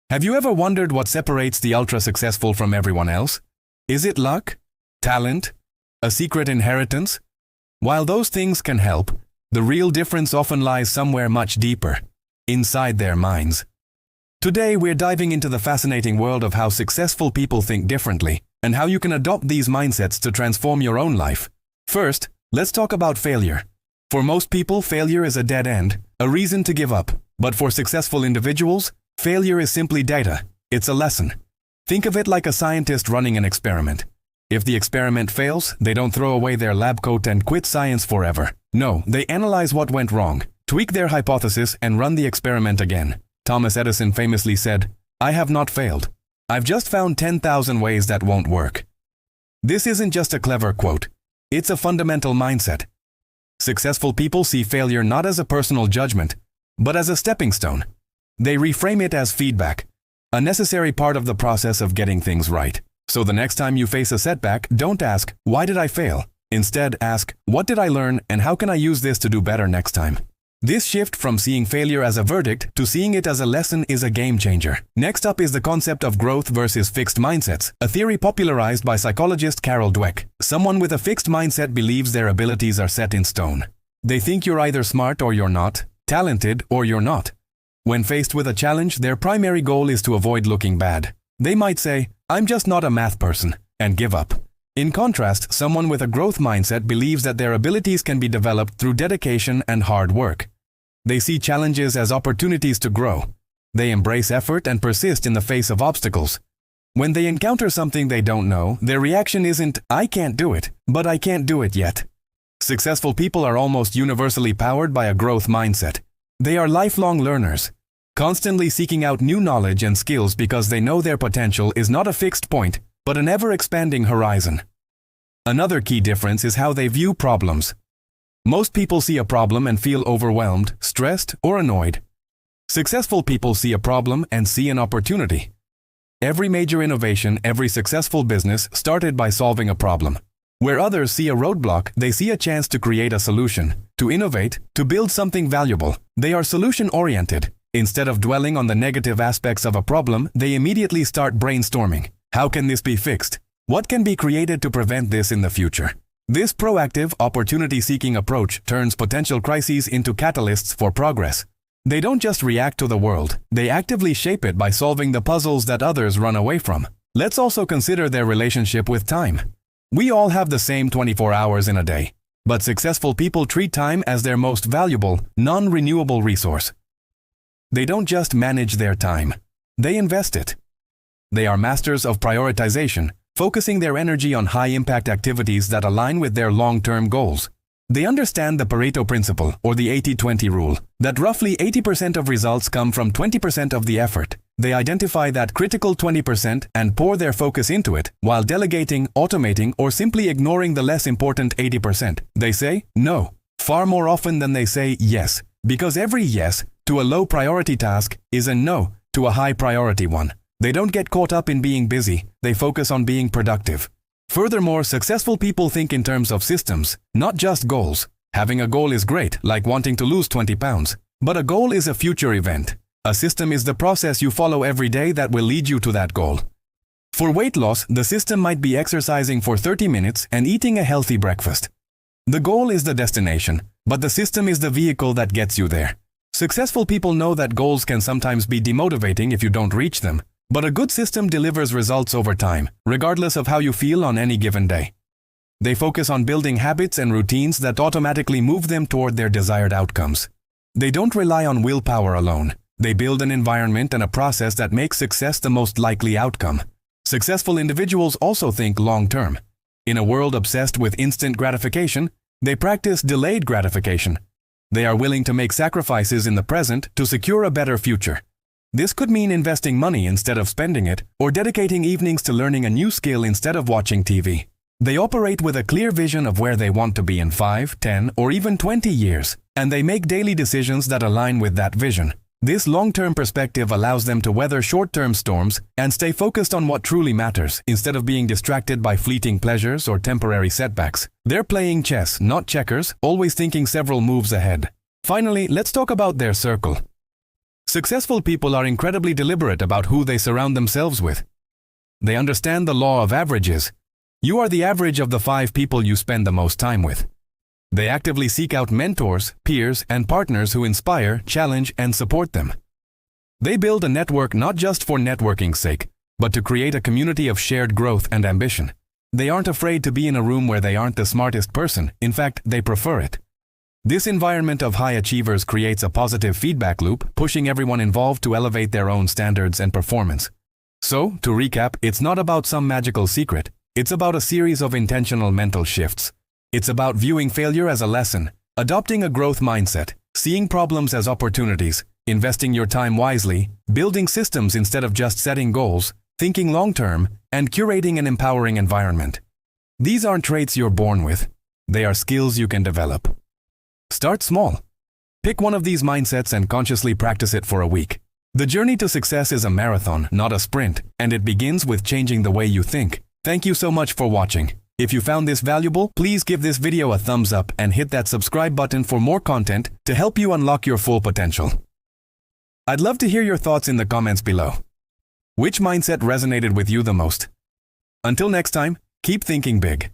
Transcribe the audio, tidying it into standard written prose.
Have you ever wondered what separates the ultra-successful from everyone else? Is it luck? Talent? A secret inheritance? While those things can help, the real difference often lies somewhere much deeper, inside their minds. Today, we're diving into the fascinating world of how successful people think differently and how you can adopt these mindsets to transform your own life. First, let's talk about failure. For most people, failure is a dead end, a reason to give up. But for successful individuals, failure is simply data. It's a lesson. Think of it like a scientist running an experiment. If the experiment fails, they don't throw away their lab coat and quit science forever. No, they analyze what went wrong, tweak their hypothesis, and run the experiment again. Thomas Edison famously said, "I have not failed. I've just found 10,000 ways that won't work." This isn't just a clever quote. It's a fundamental mindset. Successful people see failure not as a personal judgment, but as a stepping stone. They reframe it as feedback, a necessary part of the process of getting things right. So the next time you face a setback, don't ask, "Why did I fail?" Instead, ask, "What did I learn and how can I use this to do better next time?" This shift from seeing failure as a verdict to seeing it as a lesson is a game changer. Next up is the concept of growth versus fixed mindsets, a theory popularized by psychologist Carol Dweck. Someone with a fixed mindset believes their abilities are set in stone. They think you're either smart or you're not, talented or you're not. When faced with a challenge, their primary goal is to avoid looking bad. They might say, "I'm just not a math person," and give up. In contrast, someone with a growth mindset believes that their abilities can be developed through dedication and hard work. They see challenges as opportunities to grow. They embrace effort and persist in the face of obstacles. When they encounter something they don't know, their reaction isn't, "I can't do it," but "I can't do it yet." Successful people are almost universally powered by a growth mindset. They are lifelong learners, constantly seeking out new knowledge and skills because they know their potential is not a fixed point, but an ever-expanding horizon. Another key difference is how they view problems. Most people see a problem and feel overwhelmed, stressed, or annoyed. Successful people see a problem and see an opportunity. Every major innovation, every successful business started by solving a problem. Where others see a roadblock, they see a chance to create a solution, to innovate, to build something valuable. They are solution-oriented. Instead of dwelling on the negative aspects of a problem, they immediately start brainstorming. How can this be fixed? What can be created to prevent this in the future? This proactive, opportunity-seeking approach turns potential crises into catalysts for progress. They don't just react to the world, they actively shape it by solving the puzzles that others run away from. Let's also consider their relationship with time. We all have the same 24 hours in a day, but successful people treat time as their most valuable, non-renewable resource. They don't just manage their time, they invest it. They are masters of prioritization, focusing their energy on high-impact activities that align with their long-term goals. They understand the Pareto principle, or the 80-20 rule, that roughly 80% of results come from 20% of the effort. They identify that critical 20% and pour their focus into it, while delegating, automating, or simply ignoring the less important 80%. They say no far more often than they say yes, because every yes to a low-priority task is a no to a high-priority one. They don't get caught up in being busy, they focus on being productive. Furthermore, successful people think in terms of systems, not just goals. Having a goal is great, like wanting to lose 20 pounds. But a goal is a future event. A system is the process you follow every day that will lead you to that goal. For weight loss, the system might be exercising for 30 minutes and eating a healthy breakfast. The goal is the destination, but the system is the vehicle that gets you there. Successful people know that goals can sometimes be demotivating if you don't reach them. But a good system delivers results over time, regardless of how you feel on any given day. They focus on building habits and routines that automatically move them toward their desired outcomes. They don't rely on willpower alone. They build an environment and a process that makes success the most likely outcome. Successful individuals also think long-term. In a world obsessed with instant gratification, they practice delayed gratification. They are willing to make sacrifices in the present to secure a better future. This could mean investing money instead of spending it, or dedicating evenings to learning a new skill instead of watching TV. They operate with a clear vision of where they want to be in 5, 10, or even 20 years, and they make daily decisions that align with that vision. This long-term perspective allows them to weather short-term storms and stay focused on what truly matters, instead of being distracted by fleeting pleasures or temporary setbacks. They're playing chess, not checkers, always thinking several moves ahead. Finally, let's talk about their circle. Successful people are incredibly deliberate about who they surround themselves with. They understand the law of averages. You are the average of the 5 people you spend the most time with. They actively seek out mentors, peers, and partners who inspire, challenge, and support them. They build a network not just for networking's sake, but to create a community of shared growth and ambition. They aren't afraid to be in a room where they aren't the smartest person. In fact, they prefer it. This environment of high achievers creates a positive feedback loop, pushing everyone involved to elevate their own standards and performance. So, to recap, it's not about some magical secret. It's about a series of intentional mental shifts. It's about viewing failure as a lesson, adopting a growth mindset, seeing problems as opportunities, investing your time wisely, building systems instead of just setting goals, thinking long-term, and curating an empowering environment. These aren't traits you're born with. They are skills you can develop. Start small. Pick one of these mindsets and consciously practice it for a week. The journey to success is a marathon, not a sprint, and it begins with changing the way you think. Thank you so much for watching. If you found this valuable, please give this video a thumbs up and hit that subscribe button for more content to help you unlock your full potential. I'd love to hear your thoughts in the comments below. Which mindset resonated with you the most? Until next time, keep thinking big.